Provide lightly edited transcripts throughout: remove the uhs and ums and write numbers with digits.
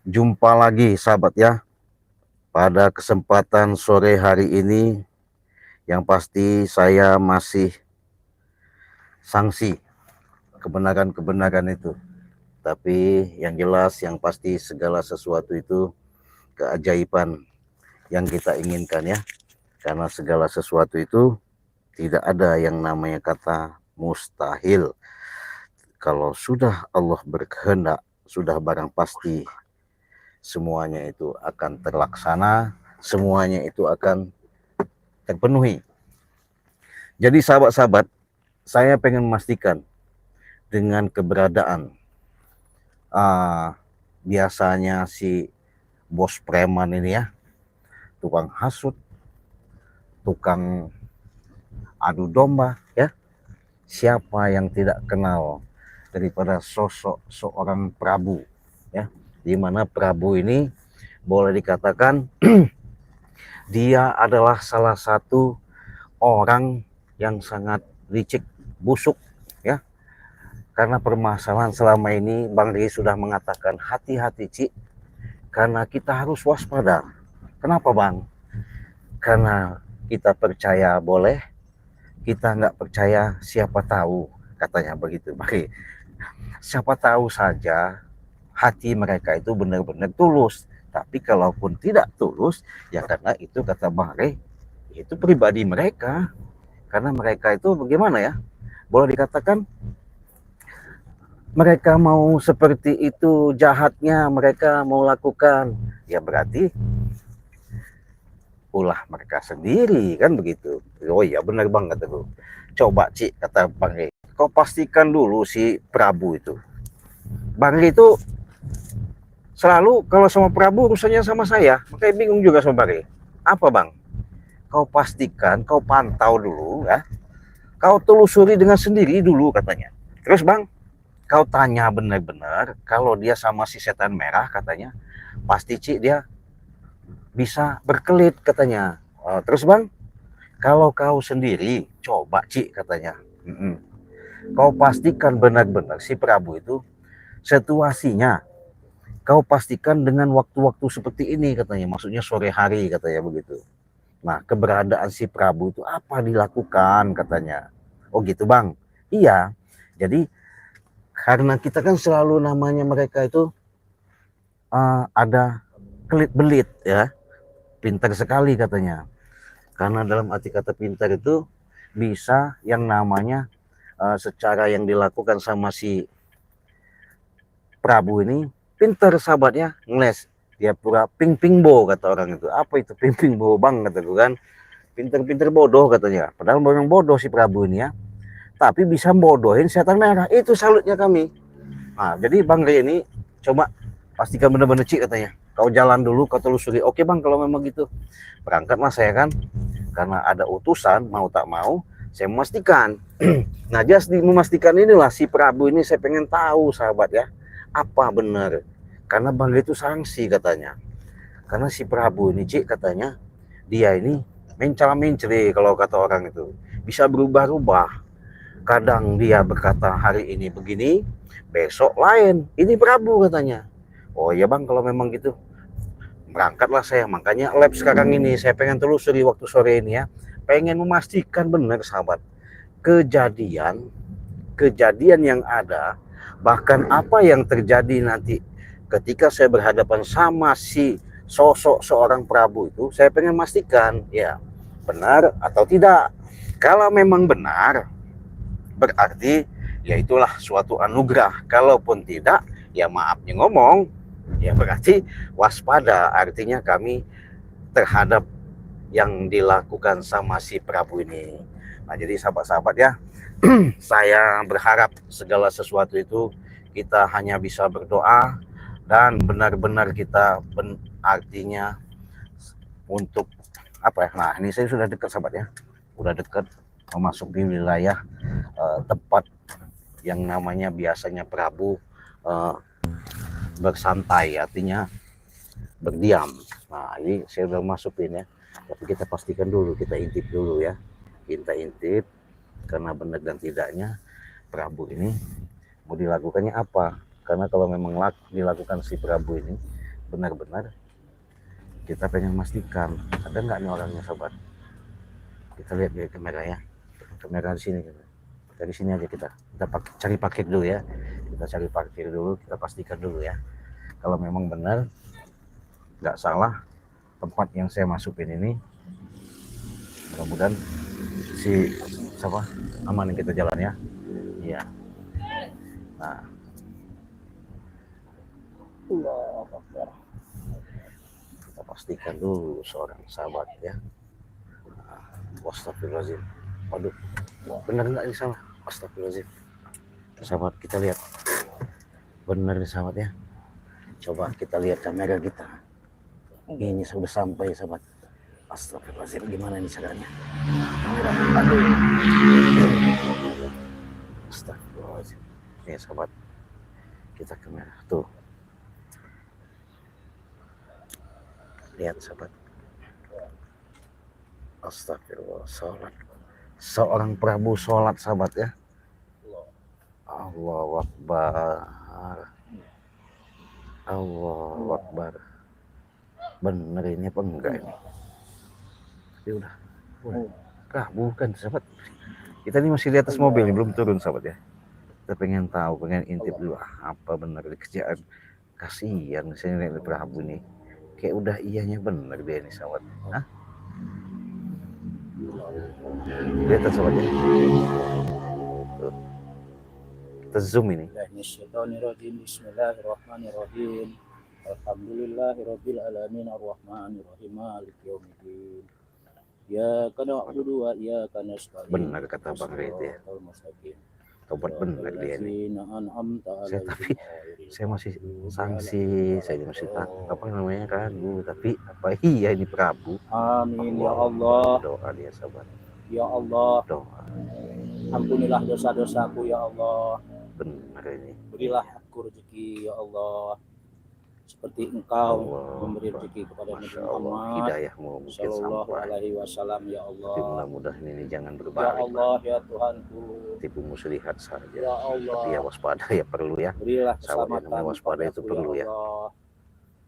Jumpa lagi sahabat ya, pada kesempatan sore hari ini yang pasti saya masih sangsi kebenaran-kebenaran itu. Tapi yang jelas yang pasti segala sesuatu itu keajaiban yang kita inginkan ya. Karena segala sesuatu itu tidak ada yang namanya kata mustahil. Kalau sudah Allah berkehendak, sudah barang pasti semuanya itu akan terlaksana, semuanya itu akan terpenuhi. Jadi sahabat-sahabat, saya pengen memastikan dengan keberadaan biasanya si bos preman ini ya, tukang hasut, tukang adu domba ya, siapa yang tidak kenal daripada sosok seorang Prabu ya, di mana Prabu ini boleh dikatakan dia adalah salah satu orang yang sangat licik, busuk ya. Karena permasalahan selama ini Bang Ri sudah mengatakan hati-hati Ci, karena kita harus waspada. Kenapa Bang? Karena kita percaya boleh, kita nggak percaya siapa tahu, katanya begitu Bang Ri. Siapa tahu saja hati mereka itu benar-benar tulus. Tapi kalaupun tidak tulus, ya karena itu kata Bang Ri, itu pribadi mereka. Karena mereka itu bagaimana ya? Boleh dikatakan mereka mau seperti itu jahatnya, mereka mau lakukan, ya berarti ulah mereka sendiri kan begitu. Oh iya benar bang kata gue. Coba Cik kata Bang Rey, kau pastikan dulu si Prabu itu. Bang Rey itu selalu kalau sama Prabu urusannya sama saya, makanya bingung juga sama Bang Rey. Apa bang? Kau pastikan, kau pantau dulu ya, kau telusuri dengan sendiri dulu katanya. Terus bang, kau tanya benar-benar kalau dia sama si setan merah katanya, pasti Cik dia bisa berkelit katanya. Terus bang, kalau kau sendiri coba Cik katanya, kau pastikan benar-benar si Prabu itu situasinya, kau pastikan dengan waktu-waktu seperti ini katanya, maksudnya sore hari katanya begitu. Nah keberadaan si Prabu itu apa dilakukan katanya. Oh gitu bang. Iya, jadi karena kita kan selalu namanya mereka itu ada kelit belit ya, pintar sekali katanya. Karena dalam arti kata pintar itu bisa yang namanya secara yang dilakukan sama si Prabu ini pintar sahabatnya ngeles. Dia pura ping bo kata orang itu. Apa itu ping bo bang kata gue kan. Pintar-pintar bodoh katanya. Padahal orang bodoh si Prabu ini ya. Tapi bisa bodohin setan merah. Itu salutnya kami. Nah, jadi Bang Ray ini coba pastikan benar-benar Cik katanya. Kau jalan dulu, kau telusuri. Oke bang, kalau memang gitu. Berangkatlah saya kan. Karena ada utusan, mau tak mau, saya memastikan. Nah, just memastikan inilah si Prabu ini saya pengen tahu sahabat ya. Apa benar? Karena Bang Ray itu sanksi katanya. Karena si Prabu ini Cik katanya, dia ini mencela-menceri kalau kata orang itu. Bisa berubah-ubah. Kadang dia berkata hari ini begini, besok lain. Ini Prabu katanya. Oh iya bang, kalau memang gitu berangkatlah saya. Makanya lab sekarang ini saya pengen telusuri waktu sore ini ya. Pengen memastikan benar sahabat. Kejadian yang ada, bahkan apa yang terjadi nanti ketika saya berhadapan sama si sosok seorang Prabu itu, saya pengen memastikan ya benar atau tidak. Kalau memang benar, berarti ya itulah suatu anugerah. Kalaupun tidak, ya maafnya ngomong, ya berarti waspada. Artinya kami terhadap yang dilakukan sama si Prabu ini. Nah jadi sahabat-sahabat ya, saya berharap segala sesuatu itu kita hanya bisa berdoa dan benar-benar kita artinya untuk apa ya. Nah ini saya sudah dekat sahabat ya, udah dekat memasuki wilayah tempat yang namanya biasanya Prabu bersantai, artinya berdiam. Nah ini saya udah masukin ya, tapi kita pastikan dulu, kita intip dulu ya, kita intip karena benar dan tidaknya Prabu ini mau dilakukannya apa. Karena kalau memang dilakukan si Prabu ini benar-benar kita pengen memastikan ada nggak nih orangnya sobat. Kita lihat dari kamera ya, kamera di sini, dari sini aja kita cari parkir dulu ya, kita cari parkir dulu, kita pastikan dulu ya kalau memang benar nggak salah tempat yang saya masukin ini. Mudah-mudahan si siapa aman kita jalan ya. Iya. Nah, kita pastikan dulu seorang sahabat ya. Astagfirullahaladzim. Waduh, benar nggak ini salah? Astagfirullahaladzim. Sahabat, kita lihat. Benar nih sahabat ya. Coba kita lihat kamera kita. Ini sudah sampai sahabat. Astagfirullahaladzim, gimana nih caranya? Aduh. Astagfirullahaladzim. Nih sahabat, kita kamera tuh. Lihat sahabat. Astagfirullah, sholat. Seorang Prabu sholat sahabat ya. Allahu Akbar. Allahu Akbar. Bener ini apa enggak ini? Tapi udah. Bukan sahabat. Kita ini masih di atas mobil, belum turun sahabat ya. Kita pengen tahu, pengen intip dulu apa benar di kerjaan. Kasihan saya lihat Prabu nih. Kayak udah iyanya bener dia ini sahabat. Hah? Lihat sahabat ya. Tuh. Kita zoom ini. Bismillahirrahmanirrahim. Alhamdulillahirabbil alamin arrahmanirrahim maliki yaumiddin. Iyyaka na'budu wa iyyaka nasta'in. Benar kata Bang Rete ya. Tobat benar dia ini. Saya masih sanksi, saya masih apa namanya ragu, tapi apa iya ini Prabu? Amin ya Allah. Doa dia sahabat. Ya Allah. Doa. Ampunilah dosa-dosaku ya Allah. Benar ini. Berilah aku rezeki ya Allah. Seperti Engkau memberi rezeki kepada Nabi Muhammad hidayahmu mungkin sallallahu sampai alaihi wasallam ya Allah. Tapi mudah-mudahan ini jangan Ya berbalik. Allah ya Tuhanku. Tipu muslihat saja. Ya Allah. Tapi ya waspada ya perlu ya. Berilah Sahabat keselamatan yang waspada itu kepadaku, perlu ya. Allah.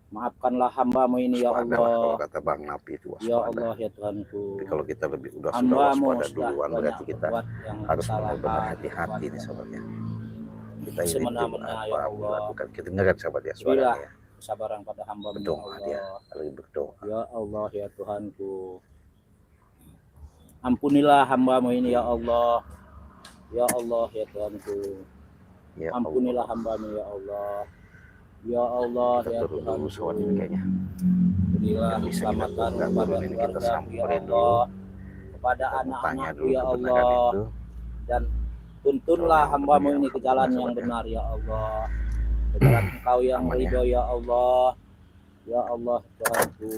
Maafkanlah hamba-Mu ini ya Waspada lah Allah. kalau kata Bang Napi itu waspada. Ya Allah ya Tuhanku. Tapi kalau kita lebih sudah Hamba-Mu waspada sudah duluan banyak berarti kita berbuat yang harus kesalahan, benar-benar hati-hati nih sahabatnya. Kita ini semena-mena ya Allah. bukan kita dengarkan sahabat ya Berilah suaranya. kesabaran pada hamba-Mu ya Berdoa dia, Allah. lagi berdoa. Ya Allah ya Tuhanku. Ampunilah hamba-Mu ini ya Allah. Ya Allah ya Tuhanku. Ya Ampunilah Allah. hamba-Mu ya Allah. Ya Allah Kita ya turun dulu Tuhanku. soal ini kayaknya. Berilah Yang bisa kita keselamatan tunda kepada dulu ini kita keluarga ya samperin Allah. Kepada Kita tanya anak-anakku dulu ya kebenaran Allah. itu. Dan tuntunlah Tolong hamba-Mu dunia ini ke jalan yang sahabat ya. benar ya Allah. Ke jalan Engkau yang Aman ya. ridho ya Allah. Ya Allah Tuhanku.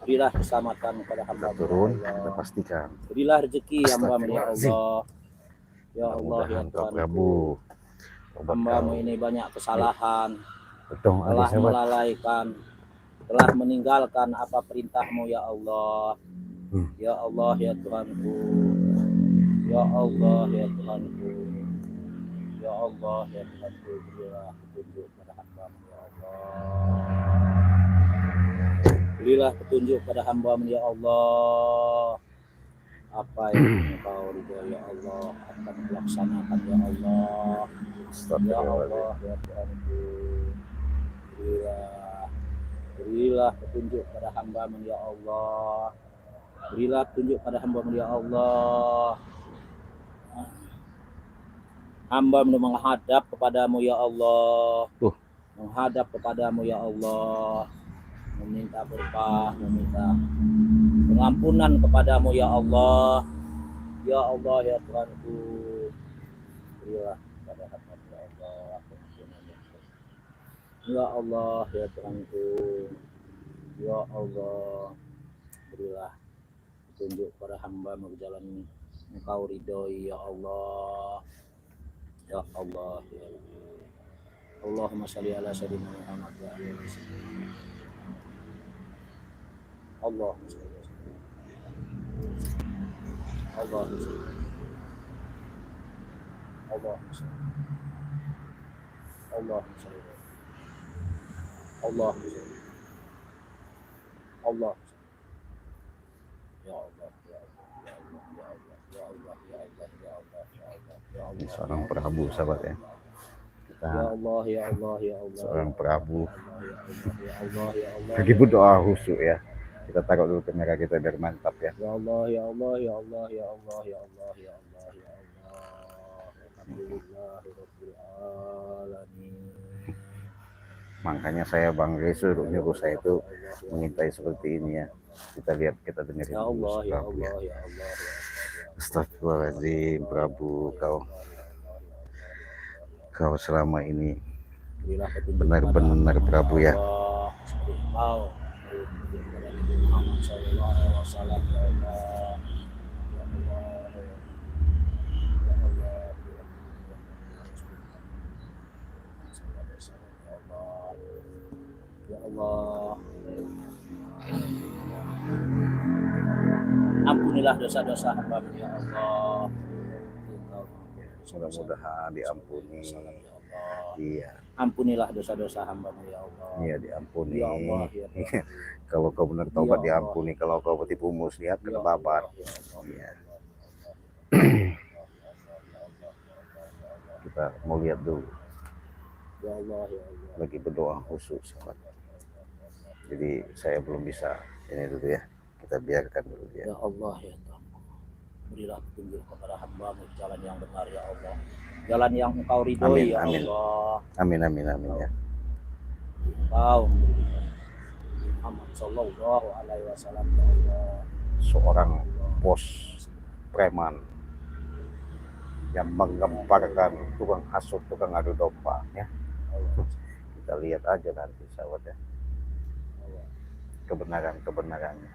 Berilah keselamatan kepada Kita hamba-Mu turun, ya kita Allah. pastikan. Berilah rezeki hamba-Mu ya Astagfirullahaladzim. Allah. Ya Allah ya Mudah-mudahan Pak Tuhanku. Prabu obat Hamba-Mu kau. ini banyak kesalahan, Berdoa dia telah sahabat. melalaikan, telah meninggalkan apa perintah-Mu ya Allah. Ya Allah ya Tuhanku. Ya Allah ya Tuhanku. Ya Allah ya Tuhanku. Berilah petunjuk pada hamba-Mu ya Allah. Berilah petunjuk pada hamba-Mu ya Allah. Apa yang Engkau ridho ya Allah akan dilaksanakan ya Allah. Ya Astagfirullahaladzim. Allah ya Tuhanku. Berilah petunjuk pada hamba-Mu ya Allah. Berilah petunjuk pada hamba-Mu ya Allah. Hamba-Mu menghadap kepadamu ya Allah. Menghadap kepadamu ya Allah. Meminta berkah, meminta pengampunan kepadamu ya Allah. Ya Allah ya Tuhanku. Berilah kepada hamba-Mu ya Allah. Ya Allah ya Tuhanku. Ya Allah. Berilah petunjuk pada hamba-Mu ke jalan Engkau ridhoi ya Allah. Ya Allah ya Allah. Allahumma shalli ala sayyidina Muhammad wa alihi wasallam. Allahumma shalli ala sayyidina Allahumma shalli. Allahumma shalli. Allahumma shalli. Allahumma shalli. Allah. Ya Allah, ya Allah, ya Allah, ya Allah, ya Allah, ya Allah, ya Allah, ya Allah, Ini ya seorang Allah, Prabu ya sahabat Allah, ya. ya Allah. Kita Ya Allah, ya Allah, ya Allah, seorang ya Prabu Allah, ya Allah, ya Allah, ya Allah, lagi ya berdoa Allah. khusyuk ya. Kita taruh dulu kamera kita biar mantap ya. Ya Allah, ya Allah, ya Allah, ya Allah, ya Allah, ya Allah, ya Allah. Alhamdulillahirabbil alamin. Makanya saya Bang Resul nyuruh saya itu mengintai seperti ini ya. Kita lihat, kita dengerin Ya dulu Allah, si ya Prabu ya. Allah, ya Allah, ya Allah. Astagfirullahaladzim, Prabu, kau selama ini Berilah petunjuk benar-benar kepada Prabu ya. Allah, seperti Engkau menuntut kepada Nabi Muhammad sallallahu alaihi wasallam, ya Allah. Ya Allah, ya Allah, ya Allah, ya Allah. Ampunilah dosa-dosa hamba-Mu ya Allah. Mudah-mudahan diampuni. Ya Allah. Iya, Ampunilah dosa-dosa hamba-Mu ya Allah. iya diampuni. Ya Allah, ya Allah. Kalau kau benar taubat Ya Allah. diampuni, kalau kau tipu muslihat Ya kena Allah, babat. ya Allah, Iya. ya Allah. Kita mau lihat dulu, Ya Allah, ya Allah. lagi berdoa khusus sahabat. Jadi saya belum bisa ini dulu ya. Kita biarkan dulu ya. Ya Allah, ya Tuhan. Berilah petunjuk kepada hamba-Mu jalan yang benar ya Allah. Jalan yang Engkau ridhoi Amin, ya amin. Allah. Amin amin amin ya. Engkau memberikan Muhammad sallallahu alaihi wasallam ya Allah. Seorang bos preman yang menggemparkan tukang hasut, tukang adu domba ya. Kita lihat aja nanti sahabat ya. Kebenarannya.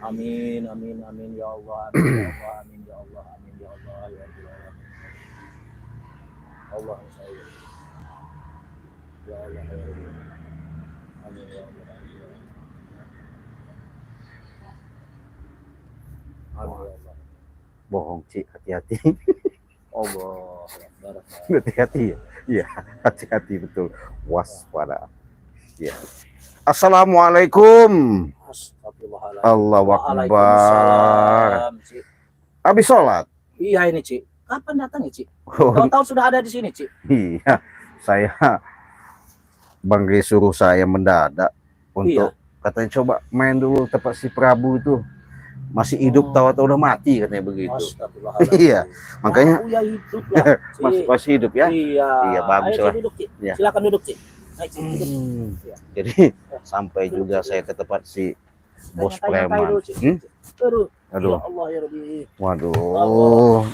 Amin, amin, amin ya Allah, amin ya Allah, amin ya Allah, amin ya Allah, ya Allah. Allah saya. Ya Allah, ya Allah. Amin ya Allah. Amin ya Allah. Bohong Cik, hati-hati. Allah, barak. Hati-hati ya. Iya, hati-hati betul. Waspada. Ya. Assalamualaikum. Astagfirullahaladzim. Allahu Akbar. Waalaikumsalam, Cik. Habis sholat. Iya ini, Cik. Kapan datang ya, Cik? Oh, Tahu-tahu sudah ada di sini, Cik. iya, saya Bang Gri suruh saya mendadak untuk katanya coba main dulu tempat si Prabu itu masih hidup tahu atau udah mati katanya begitu. Astagfirullahaladzim. Iya, makanya Aku ya hidup lah, Cik. masih hidup ya. Iya. Iya, bagus Ayo, lah. Cik, duduk, Cik. Iya. Silakan duduk, Cik. Ayo, Cik, duduk. Iya. Jadi sampai juga saya ke tempat si bos Tanya-tanya preman. dulu, Cik. Aduh, Ya Allah ya Rabbi. waduh,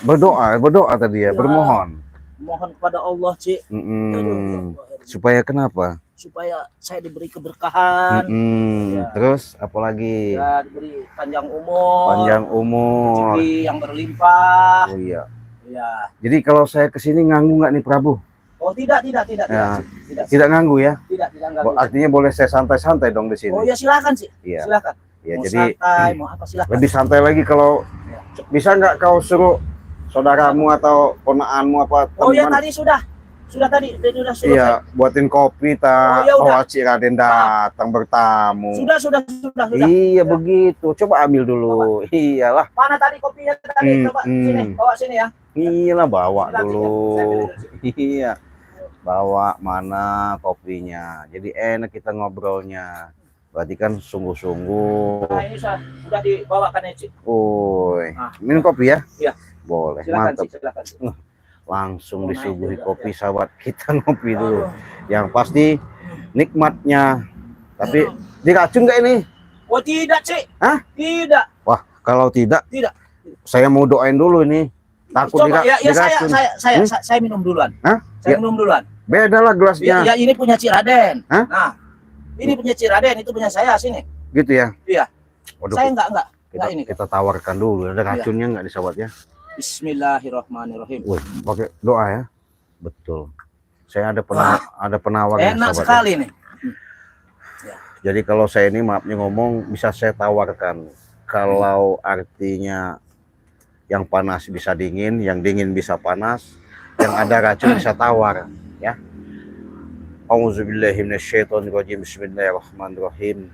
berdoa tadi ya, Ya. bermohon. Mohon kepada Allah, Cik. Aduh, ya Allah, ya Rabbi. Supaya kenapa? Supaya saya diberi keberkahan. Ya. Terus apalagi? Ya, diberi panjang umur. Panjang umur. Rezeki yang berlimpah. Oh iya. Ya. Jadi kalau saya kesini nganggu nggak nih Prabu? Oh, tidak, Ya. Cik. Tidak nganggu ya? Tidak enggak. Artinya boleh saya santai-santai dong di sini. Oh ya silakan, Cik. Iya. Silakan. Ya, Mau jadi santai, mau apa silakan. lebih santai lagi kalau bisa nggak kau suruh saudaramu atau ponakanmu apa Oh ya teman? tadi sudah tadi sudah selesai. Iya, buatin kopi Oh, tak ya udah. bawa Cik Raden datang bertamu. Sudah. Iya begitu. Coba ambil dulu. Iyalah. Mana tadi kopinya tadi? Coba sini, bawa sini ya. Iyalah bawa Silakan, dulu. saya ambil dulu. Iya. Bawa mana kopinya. Jadi enak kita ngobrolnya. Berarti kan sungguh-sungguh. Nah, ini sudah dibawakan ya, Cik. Woi, Ah. minum kopi ya? Iya. Boleh, Silakan, mantap. Cik, silakan. Cik. Langsung Oh, disuguhi naik juga, kopi sahabat. Kita ngopi dulu. Aduh. Yang pasti nikmatnya. Tapi diracun nggak ini? Oh, tidak, Cik. Hah? Tidak. Wah, kalau tidak, Tidak. saya mau doain dulu ini. Takut Coba ya diracun. saya minum duluan. Hah? Saya Ya. minum duluan. Beda lah gelasnya. Ya, ini punya Cik Raden. Hah? Nah, ini punya Cik Raden, itu punya saya sini. Gitu ya? Iya. Waduh, Saya enggak kita, ini. kita tawarkan dulu. Ada racunnya nggak di sahabatnya? Bismillahirrahmanirrahim. Wih, pakai doa ya. Betul. Saya ada penawar Enak sekali nih. Jadi kalau saya ini maafnya ngomong bisa saya tawarkan. Kalau artinya yang panas bisa dingin, yang dingin bisa panas, yang ada racun bisa tawar, ya. Auzubillahi minasyaitonirrajim. Bismillahirrahmanirrahim.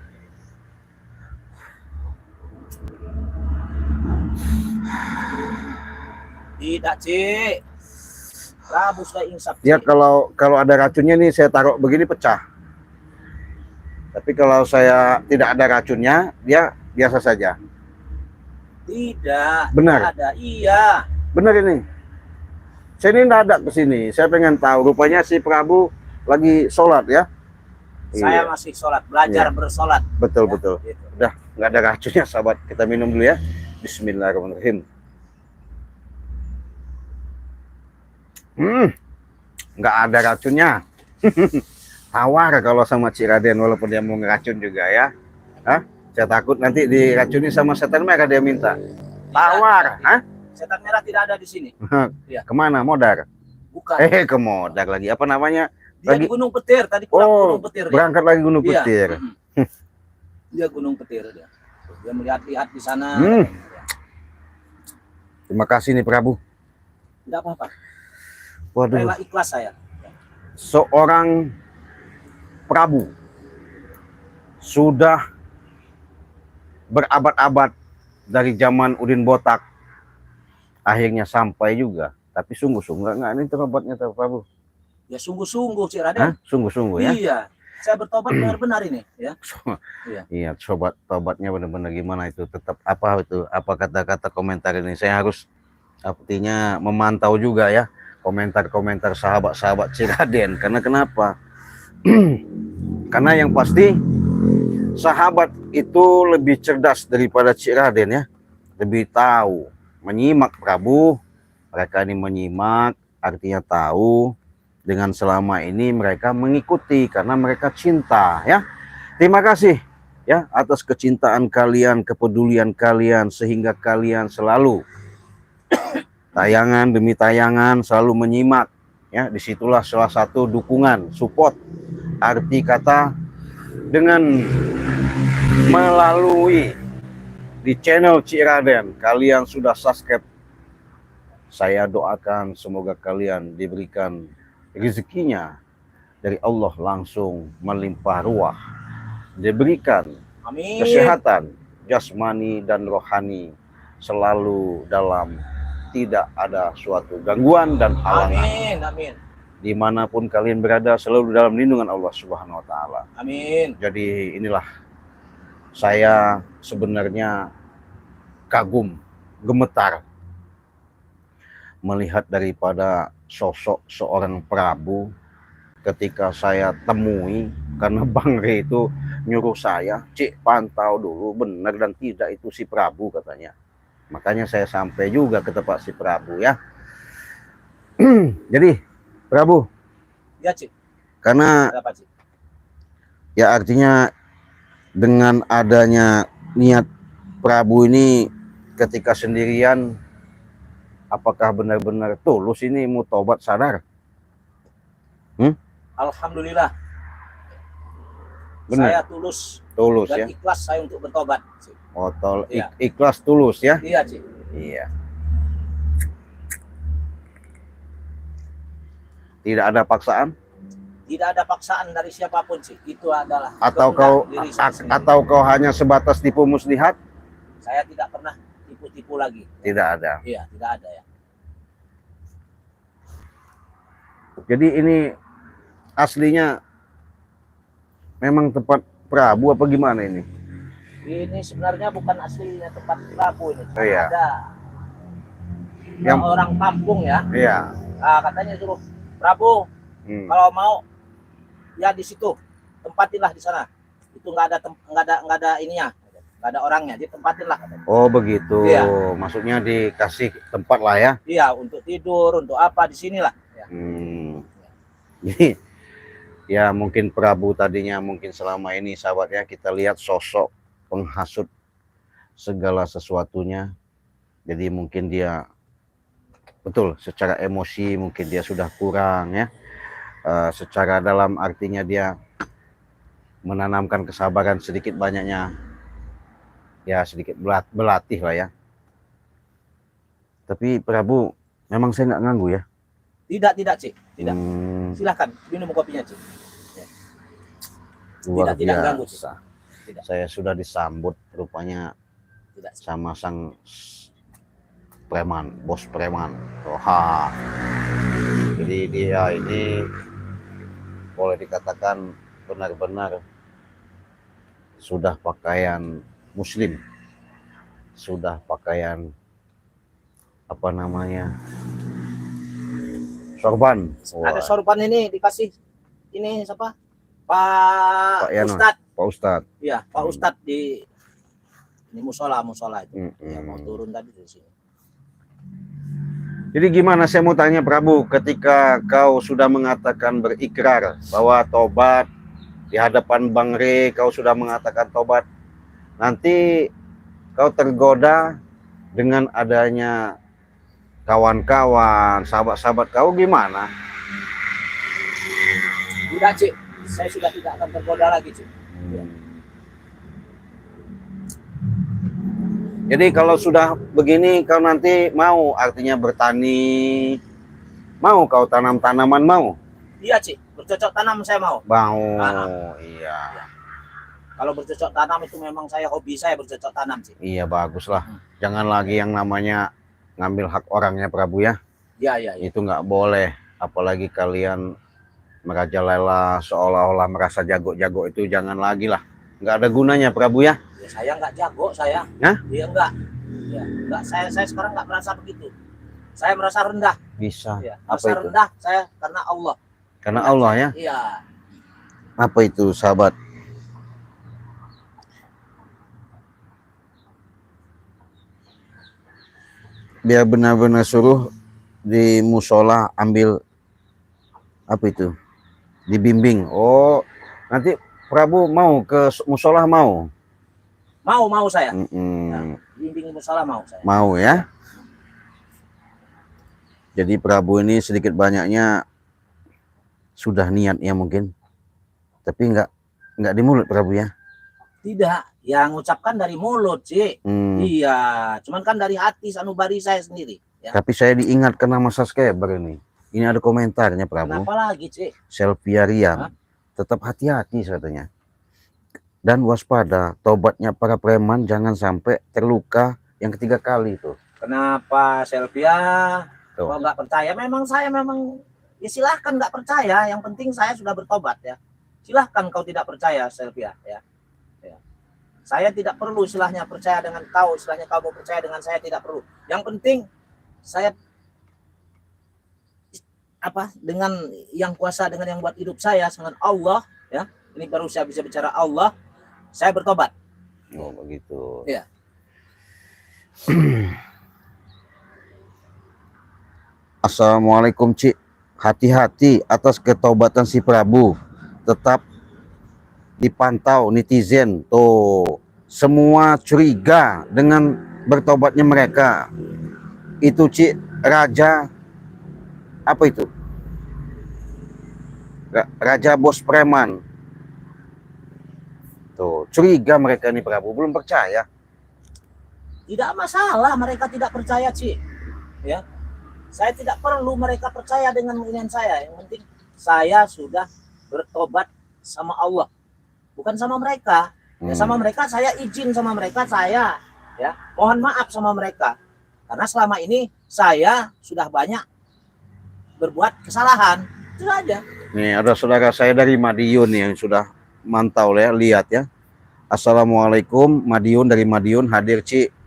Tidak, Cik. Prabu sudah insaf, Ya Cik. kalau ada racunnya nih saya taruh begini pecah. Tapi kalau saya tidak ada racunnya, dia biasa saja. Tidak, Benar. tidak ada. Iya. Benar ini. Saya ini dadak ke sini. Saya pengen tahu. Rupanya si Prabu lagi sholat ya. Saya Iya. masih sholat, belajar Iya. bersolat. Betul, Ya, betul. gitu. Udah, nggak ada racunnya sahabat. Kita minum dulu ya. Bismillahirrahmanirrahim. Nggak ada racunnya. Tawar kalau sama Cik Raden walaupun dia mau ngeracun juga ya. Hah? Saya takut nanti diracuni sama setan merah dia minta. Tawar, hah? Setan merah tidak ada di sini. Iya. Kemana? Modar? Bukan. Ke Modar lagi. Apa namanya? Dia Lagi di Gunung Petir, tadi pulang oh, Gunung Petir. berangkat lagi Gunung Iya. Petir. Dia Gunung Petir dia. Dia melihat-lihat di sana. Terima kasih nih Prabu. Tidak apa-apa. Waduh, Rela ikhlas saya. seorang Prabu sudah berabad-abad dari zaman Udin Botak akhirnya sampai juga. Tapi sungguh-sungguh nggak ini tobatnya tuh Prabu. Ya sungguh-sungguh, Cik Raden. Hah? Sungguh-sungguh ya. Iya. Saya bertobat benar-benar ini, ya. Iya, sobat tobatnya benar-benar gimana itu? Tetap apa itu? Apa kata-kata komentar ini? Saya harus artinya memantau juga ya komentar-komentar sahabat-sahabat Cik Raden. Karena kenapa? Karena yang pasti sahabat itu lebih cerdas daripada Cik Raden ya. Lebih tahu, menyimak Prabu. Mereka ini menyimak, artinya tahu. Dengan selama ini mereka mengikuti karena mereka cinta ya. Terima kasih ya atas kecintaan kalian, kepedulian kalian sehingga kalian selalu tayangan demi tayangan selalu menyimak ya. Disitulah salah satu dukungan, support. Arti kata dengan melalui di channel Cik Raden kalian sudah subscribe. Saya doakan semoga kalian diberikan rezekinya dari Allah langsung melimpah ruah, diberikan Amin. kesehatan jasmani dan rohani selalu dalam tidak ada suatu gangguan dan halangan. Amin, amin. Dimanapun kalian berada selalu dalam lindungan Allah Subhanahu Wa Taala. Amin. Jadi inilah saya sebenarnya kagum, gemetar melihat daripada sosok seorang Prabu ketika saya temui, karena Bang Re itu nyuruh saya, Cik pantau dulu benar dan tidak itu si Prabu katanya. Makanya saya sampai juga ke tempat si Prabu ya. Jadi Prabu, Ya, Cik. karena Ada apa, Cik? ya artinya dengan adanya niat Prabu ini ketika sendirian, apakah benar-benar tulus ini mau tobat sadar? Alhamdulillah. Benar. Saya tulus ya. dan ikhlas saya untuk bertobat, Cik. Oh, Iya. ikhlas tulus ya. Iya, Cik. Iya. Tidak ada paksaan Tidak ada paksaan dari siapapun, Cik. Itu adalah atau kehendak diri saya sendiri. atau kau hanya sebatas tipu muslihat? Saya tidak pernah tipu-tipu lagi. Tidak ada. Iya, tidak ada ya. Jadi ini aslinya memang tempat Prabu apa gimana ini? Ini sebenarnya bukan aslinya tempat Prabu ini. Oh, iya. Ada Yang- orang kampung ya. Iya. Katanya suruh Prabu kalau mau ya di situ tempatinlah di sana. Itu nggak ada ininya, nggak ada orangnya. Ditempatin lah katanya. Oh begitu. Iya. Maksudnya dikasih tempat lah ya. Iya, untuk tidur, untuk apa di sinilah. Ya. Jadi ya mungkin Prabu tadinya mungkin selama ini sahabatnya kita lihat sosok penghasut segala sesuatunya. Jadi mungkin dia betul secara emosi mungkin dia sudah kurang ya. Secara dalam artinya dia menanamkan kesabaran sedikit banyaknya ya sedikit berlatih lah ya. Tapi Prabu memang saya nggak ganggu ya. Tidak, Cik. Tidak. Silahkan minum kopinya, Cik. Ya. Luar Tidak ganggu, Cik. biasa. Tidak. Saya sudah disambut rupanya Tidak, Cik. sama sang preman, bos preman. Wah. Jadi dia ini boleh dikatakan benar-benar sudah pakaian muslim, sudah pakaian apa namanya, sorban. Ada Wah, sorban ini dikasih ini siapa? Pak Pak Yano, Ustadz. Pak Ustadz. Iya, Pak Ustadz di ini musola itu. Ya, mau Mm-mm. turun tadi di sini. Jadi gimana, saya mau tanya Prabu, ketika kau sudah mengatakan berikrar bahwa tobat di hadapan Bang Re, kau sudah mengatakan tobat, nanti kau tergoda dengan adanya kawan-kawan, sahabat-sahabat kau gimana? Tidak, Cik. Saya sudah tidak akan tergoda lagi, Cik. Jadi kalau sudah begini kau nanti mau artinya bertani, mau kau tanam tanaman, mau? Iya, Cik. Bercocok tanam saya mau. Mau, Ah. iya. Kalau bercocok tanam itu memang saya hobi saya bercocok tanam, Cik. Iya, bagus lah. Jangan lagi yang namanya ngambil hak orangnya Prabu ya. Iya. Itu nggak boleh. Apalagi kalian merajalela seolah-olah merasa jago-jago, itu jangan lagi lah. Nggak ada gunanya Prabu ya. Ya, saya nggak jago, saya. Hah? Iya, enggak. Ya, enggak. Saya sekarang nggak merasa begitu. Saya merasa rendah. Bisa. Ya, Apa merasa itu? rendah saya karena Allah. Karena Allah ya. Iya. Apa itu sahabat? Biar benar-benar suruh di musola ambil apa itu? Dibimbing. Oh, nanti Prabu mau ke musola, mau? Mau saya. Mm-mm. Bimbing musola mau saya. Mau ya. Jadi Prabu ini sedikit banyaknya sudah niatnya mungkin, tapi nggak di mulut Prabu ya. Tidak, yang mengucapkan dari mulut, Cik. Hmm. Iya, cuman kan dari hati sanubari saya sendiri. Ya. Tapi saya diingatkan nama subscriber ini. Ini ada komentarnya Prabu. Kenapa lagi, Cik? Selvia Rian. Hah? Tetap hati-hati katanya. Dan waspada, tobatnya para preman jangan sampai terluka yang ketiga kali itu. Kenapa Selvia? Tuh. Kalau nggak percaya, saya memang ya silahkan nggak percaya. Yang penting saya sudah bertobat ya. Silahkan kau tidak percaya, Selvia. Ya. Saya tidak perlu istilahnya percaya dengan kau, istilahnya kau mau percaya dengan saya, tidak perlu. Yang penting saya dengan yang kuasa, dengan yang buat hidup saya, dengan Allah ya. Ini baru saya bisa bicara Allah. Saya bertobat. Oh begitu. Iya. Assalamualaikum Cik. Hati-hati atas ketaubatan si Prabu. Tetap dipantau netizen. Tuh, semua curiga dengan bertobatnya mereka. Itu Cik, raja apa itu? Raja bos preman. Tuh, curiga mereka ini Prabu, belum percaya. Tidak masalah mereka tidak percaya, Cik. Ya. Saya tidak perlu mereka percaya dengan keinginan saya. Yang penting saya sudah bertobat sama Allah. Bukan sama mereka. Ya, sama mereka saya izin sama mereka, saya ya mohon maaf sama mereka. Karena selama ini saya sudah banyak berbuat kesalahan. Itu saja. Nih, ada saudara saya dari Madiun yang sudah mantau ya, lihat ya. Assalamualaikum, Madiun, dari Madiun hadir Cik.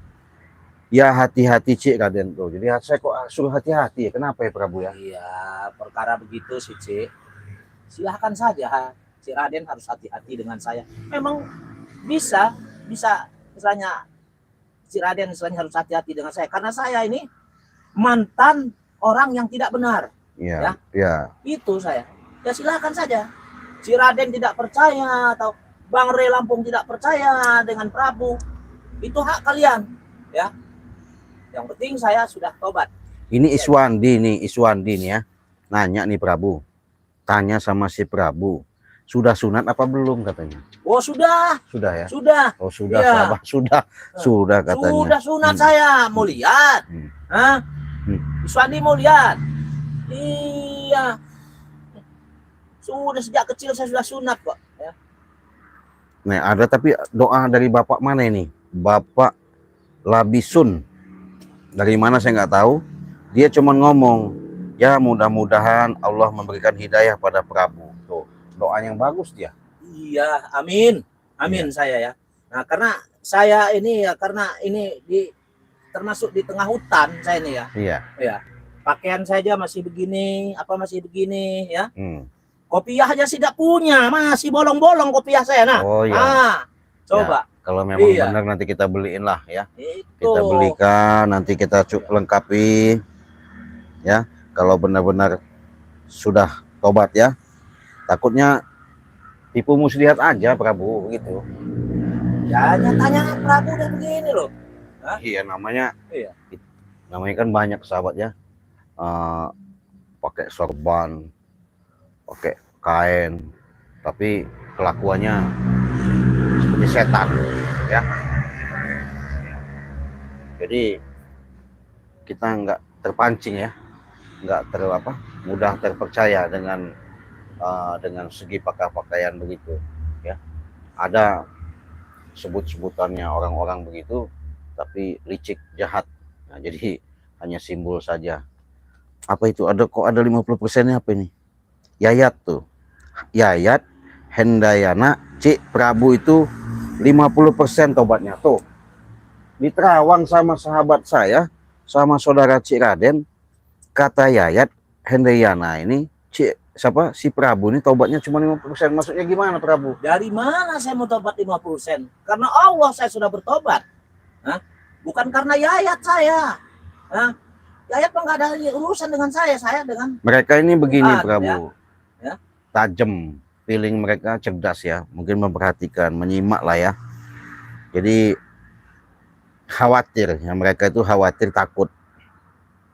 Ya hati-hati Cik Raden tuh. Jadi saya kok suruh hati-hati ya. Kenapa ya Prabu ya? Iya, perkara begitu sih Cik. Silahkan saja Cik Raden harus hati-hati dengan saya. Memang bisa misalnya Cik Raden misalnya harus hati-hati dengan saya. Karena saya ini mantan orang yang tidak benar. Iya. Itu saya. Ya silahkan saja. Cik Raden tidak percaya atau Bang Re Lampung tidak percaya dengan Prabu. Itu hak kalian. Ya. Yang penting saya sudah tobat. Ini Iswandi nih ya. Nanya nih Prabu. Tanya sama si Prabu. Sudah sunat apa belum katanya? Oh sudah. Sudah ya? Sudah. Oh sudah ya. sahabat. Sudah katanya. Sudah sunat saya. Mau lihat? Hah? Iswandi mau lihat? Iya. Sudah sejak kecil saya sudah sunat kok. Ya. Nah ada tapi doa dari bapak mana ini? Bapak Labisun. Dari mana saya nggak tahu. Dia cuma ngomong, ya mudah-mudahan Allah memberikan hidayah pada Prabu. Tuh, doa yang bagus dia. Iya, amin. Amin saya ya. Nah, karena saya ini ya karena ini termasuk di tengah hutan saya ini ya. Iya. Ya. Pakaian saja masih begini, masih begini ya. Hmm. Kopiah aja tidak punya, masih bolong-bolong kopiah saya. Nah, Oh iya. nah coba. Kalau memang Iya. benar nanti kita beliin lah ya. Itu. Kita belikan, nanti kita lengkapi ya. Kalau benar-benar sudah tobat ya. Takutnya tipu muslihat aja Prabu gitu. Ya nyatanya Prabu udah begini loh. Hah? Iya namanya. Iya. Namanya kan banyak sahabat ya. Pakai sorban, pakai kain, tapi kelakuannya seperti setan ya. Jadi kita nggak terpancing ya, nggak mudah terpercaya dengan segi pakaian begitu ya. Ada sebut-sebutannya orang-orang begitu, tapi licik, jahat. Nah, jadi hanya simbol saja. Apa itu? Ada 50%-nya apa ini? Yayat tuh. Yayat Hendayana Cik Prabu itu 50% tobatnya tuh. Di Terawang sama sahabat saya, sama saudara Cik Raden, kata Yayat Hendayana ini si Prabu ini tobatnya cuma 50%. Maksudnya gimana Prabu? Dari mana saya mau tobat 50%? Karena Allah saya sudah bertobat. Hah? Bukan karena Yayat saya. Hah? Yayat nggak ada urusan dengan saya dengan mereka ini begini Prabu. Ya. Tajam, feeling mereka cerdas ya, mungkin memperhatikan, menyimak lah ya. Jadi khawatir ya, mereka itu khawatir, takut.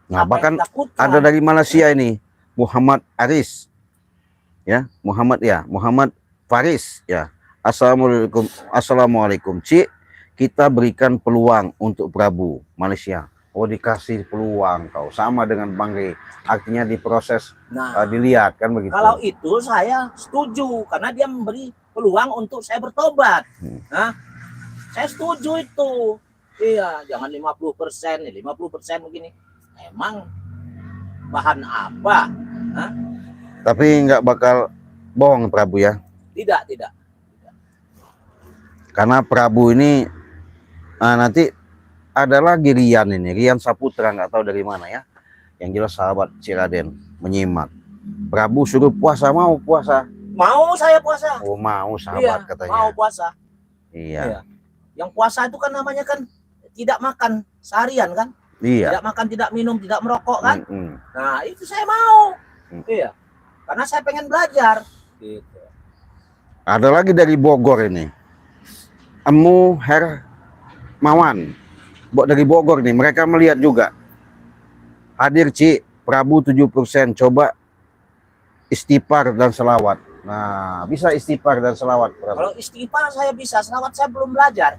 Nah, bahkan ada dari Malaysia ini, Muhammad Aris ya, Muhammad Faris ya. Assalamualaikum Cik, kita berikan peluang untuk Prabu Malaysia. Oh, dikasih peluang kau, sama dengan Bang Rey, artinya diproses, dilihat kan begitu. Kalau itu saya setuju karena dia memberi peluang untuk saya bertobat. Nah, saya setuju itu. Iya, jangan 50%, 50% begini. Emang bahan apa? Hah? Tapi nggak bakal bohong Prabu ya? Tidak. Karena Prabu ini nanti ada lagi Rian Saputra, nggak tahu dari mana ya. Yang jelas sahabat Cik Raden menyimak. Prabu suruh puasa, mau puasa? Mau saya puasa. Oh mau sahabat, iya, katanya. Mau puasa. Iya. Yang puasa itu kan namanya kan tidak makan seharian kan? Iya. Tidak makan, tidak minum, tidak merokok kan? Nah itu saya mau. Iya. Karena saya pengen belajar. Gitu. Ada lagi dari Bogor ini. Emu Hermawan. Dari Bogor nih, mereka melihat juga. Hadir Cik, Prabu 7%, coba istighfar dan selawat. Nah, bisa istighfar dan selawat Prabu? Kalau istighfar saya bisa, selawat saya belum belajar.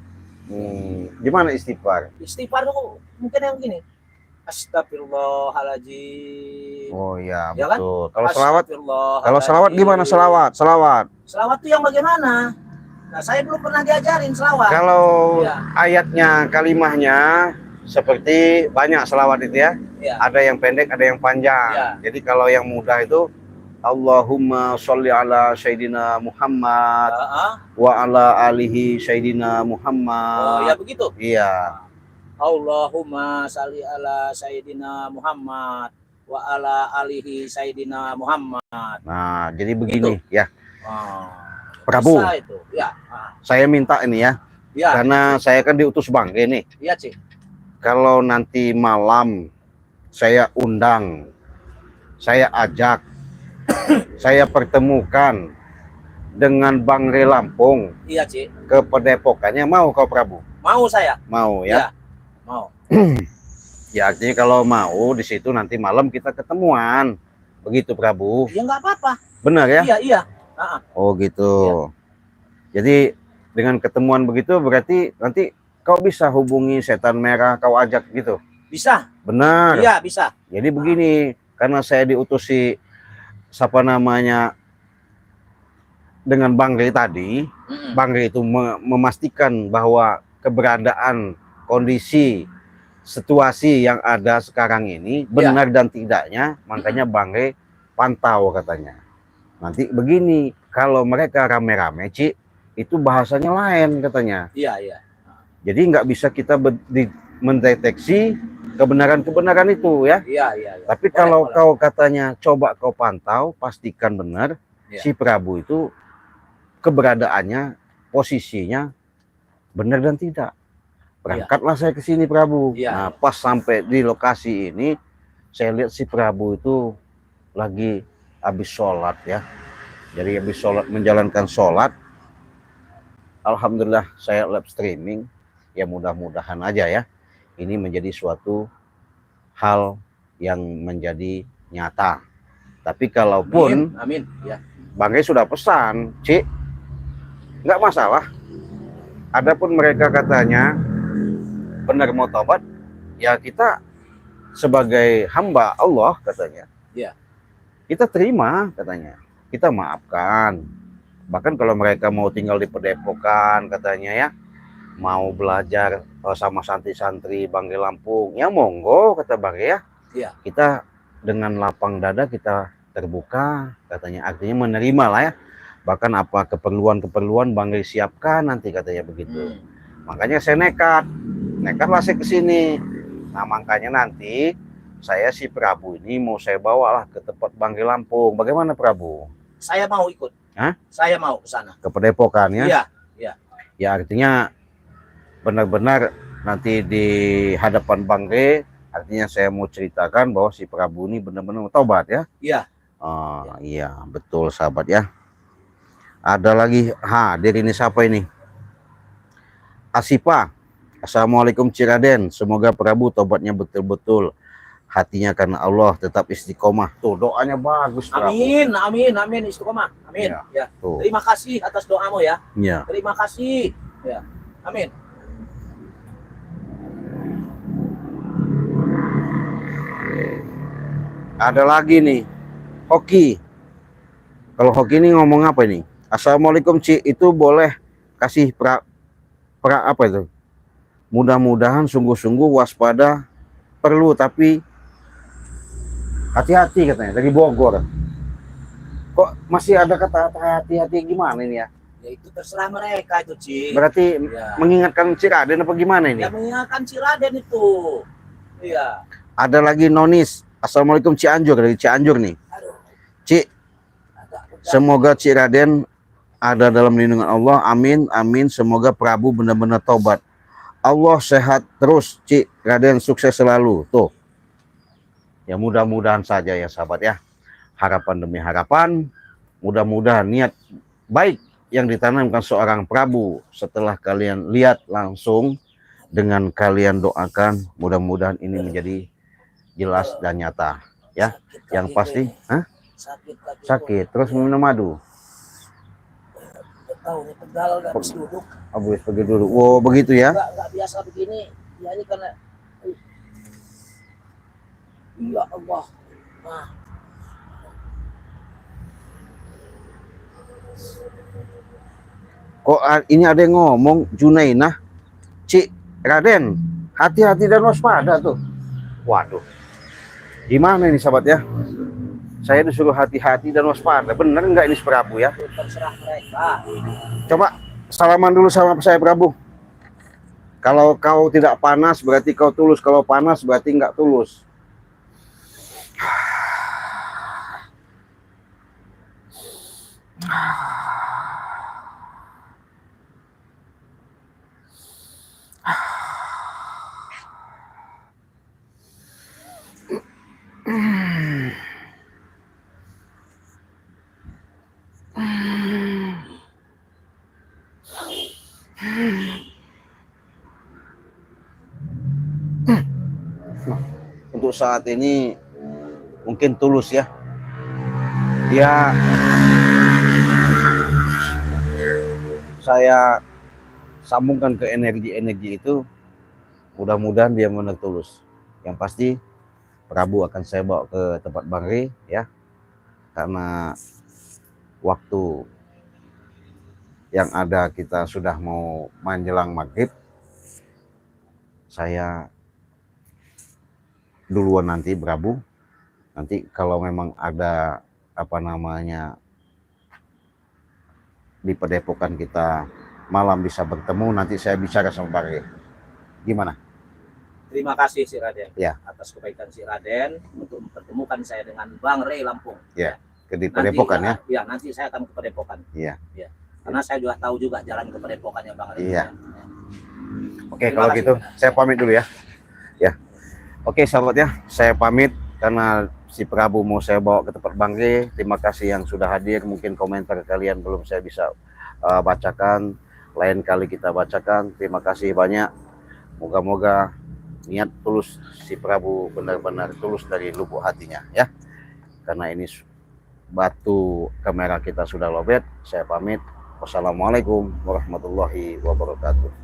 Gimana istighfar? Istighfar itu mungkin yang gini. Astagfirullahaladzim. Oh iya, ya betul. Kan? Kalau selawat gimana selawat? Selawat itu yang bagaimana? Nah, saya belum pernah diajarin selawat. Kalau ayatnya, kalimahnya seperti banyak selawat itu ya. Ada yang pendek, ada yang panjang. Jadi kalau yang mudah itu Allahumma sholli ala Sayyidina Muhammad wa ala alihi Sayyidina Muhammad. Oh ya begitu? Iya. Allahumma sholli ala Sayyidina Muhammad wa ala alihi Sayyidina Muhammad. Nah, jadi begini itu. Ya. Prabu, saya minta ini ya, karena saya kan diutus Bang ini. Iya Cik. Kalau nanti malam saya undang, saya ajak, saya pertemukan dengan Bang Rey Lampung. Iya Cik. Ke Padepokannya, mau kau Prabu? Mau saya. Mau ya. Mau. Ya artinya kalau mau di situ nanti malam kita ketemuan, begitu Prabu? Ya nggak apa-apa. Benar ya? Iya. Oh gitu. Jadi dengan ketemuan begitu berarti nanti kau bisa hubungi setan merah, kau ajak gitu? Bisa. Benar. Iya bisa. Jadi begini, karena saya diutusi dengan Bang Rey tadi, Bang Rey itu memastikan bahwa keberadaan kondisi situasi yang ada sekarang ini benar dan tidaknya, makanya Bang Rey pantau katanya. Nanti begini, kalau mereka rame-rame, Ci, itu bahasanya lain katanya. Iya, iya. Jadi nggak bisa kita mendeteksi kebenaran-kebenaran itu ya. Iya, iya, iya. Tapi Boleh, kalau boleh. kau katanya coba kau pantau, pastikan benar Iya. si Prabu itu keberadaannya, posisinya benar dan tidak. Berangkatlah saya ke sini Prabu. Iya, Nah, iya. pas sampai di lokasi ini, saya lihat si Prabu itu lagi habis sholat ya. Jadi habis sholat, menjalankan sholat. Alhamdulillah saya live streaming. Ya mudah-mudahan aja ya. Ini menjadi suatu hal yang menjadi nyata. Tapi kalaupun Amin. Ya. Bang Rey sudah pesan, Cik, nggak masalah. Adapun mereka katanya benar mau tobat, ya kita sebagai hamba Allah katanya, Iya. kita terima katanya, kita maafkan. Bahkan kalau mereka mau tinggal di Padepokan katanya ya, mau belajar sama santri-santri Bang Rey Lampung, ya monggo kata Bang Rey ya. Iya. Kita dengan lapang dada kita terbuka katanya, artinya menerima lah ya. Bahkan apa keperluan-keperluan Bang Rey siapkan nanti katanya begitu. Makanya saya nekatlah saya ke sini. Nah makanya nanti saya si Prabu ini mau saya bawalah ke tempat Bang Rey Lampung. Bagaimana Prabu? Saya mau ikut. Hah? Saya mau ke sana. Ke Padepokan ya? Iya, iya. Ya artinya benar-benar nanti di hadapan Bang Rey, artinya saya mau ceritakan bahwa si Prabu ini benar-benar tobat ya. Iya. Iya betul sahabat ya. Ada lagi hadir ini siapa ini? Asipa. Assalamualaikum Ciraden. Semoga Prabu tobatnya betul-betul, hatinya karena Allah, tetap istiqomah. Tuh doanya bagus Prabu. Amin, istiqomah. Amin. Ya. Tuh. Terima kasih atas doamu ya. Ya. Terima kasih. Ya. Amin. Ada lagi nih, Hoki. Kalau Hoki ini ngomong apa ini? Assalamualaikum Ci, itu boleh kasih apa itu? Mudah-mudahan sungguh-sungguh waspada, perlu tapi hati-hati katanya, dari Bogor. Kok masih ada kata hati-hati gimana ini ya? Ya itu terserah mereka itu, Ci. Berarti ya. Mengingatkan Ciraden apa gimana ini? Ya mengingatkan Ciraden itu. Iya. Ada lagi Nonis. Assalamualaikum Cianjur, dari Cianjur nih. Aduh. Ci, semoga Ciraden ada dalam lindungan Allah. Amin, amin. Semoga Prabu benar-benar tobat. Allah sehat terus, Ci. Raden sukses selalu. Tuh. Ya mudah-mudahan saja ya sahabat ya. Harapan demi harapan. Mudah-mudahan niat baik yang ditanamkan seorang Prabu setelah kalian lihat langsung dengan kalian doakan, mudah-mudahan ini menjadi jelas dan nyata ya. Yang pasti sakit terus minum madu. Tegal nggak bisa duduk. Habis pergi dulu. Oh begitu ya. Nggak biasa begini. Ya ini karena ya Allah. Nah. Kok ini ada yang ngomong Junainah, Ci Raden, hati-hati dan waspada tuh. Waduh, gimana ini sahabat ya? Saya disuruh hati-hati dan waspada. Bener nggak ini Prabu ya? Terserah mereka. Coba salaman dulu sama saya Prabu. Kalau kau tidak panas berarti kau tulus. Kalau panas berarti nggak tulus. Untuk saat ini mungkin tulus ya. Dia saya sambungkan ke energi-energi itu, mudah-mudahan dia benar tulus. Yang pasti Prabu akan saya bawa ke tempat Bang Rey ya, karena waktu yang ada kita sudah mau menjelang maghrib. Saya duluan nanti Prabu. Nanti kalau memang ada apa namanya di Padepokan kita malam bisa bertemu, nanti saya bicara sama Pak Rey. Gimana? Terima kasih si Raden Ya. atas kebaikan si Raden untuk mempertemukan saya dengan Bang Rey Lampung. Ya. Ke di Padepokan ya? Ya, nanti saya akan ke Padepokan. Iya. Ya. Karena saya juga tahu juga jalan ke Padepokannya Bang Rey. Iya. Oke, Terima kalau kasih. gitu saya pamit dulu ya. Ya. Oke, sahabat ya, saya pamit karena si Prabu mau saya bawa ke tempat Bang Rey. Terima kasih yang sudah hadir. Mungkin komentar kalian belum saya bisa bacakan. Lain kali kita bacakan. Terima kasih banyak. Moga-moga niat tulus si Prabu benar-benar tulus dari lubuk hatinya ya. Karena ini batu kamera kita sudah lobet. Saya pamit. Wassalamualaikum warahmatullahi wabarakatuh.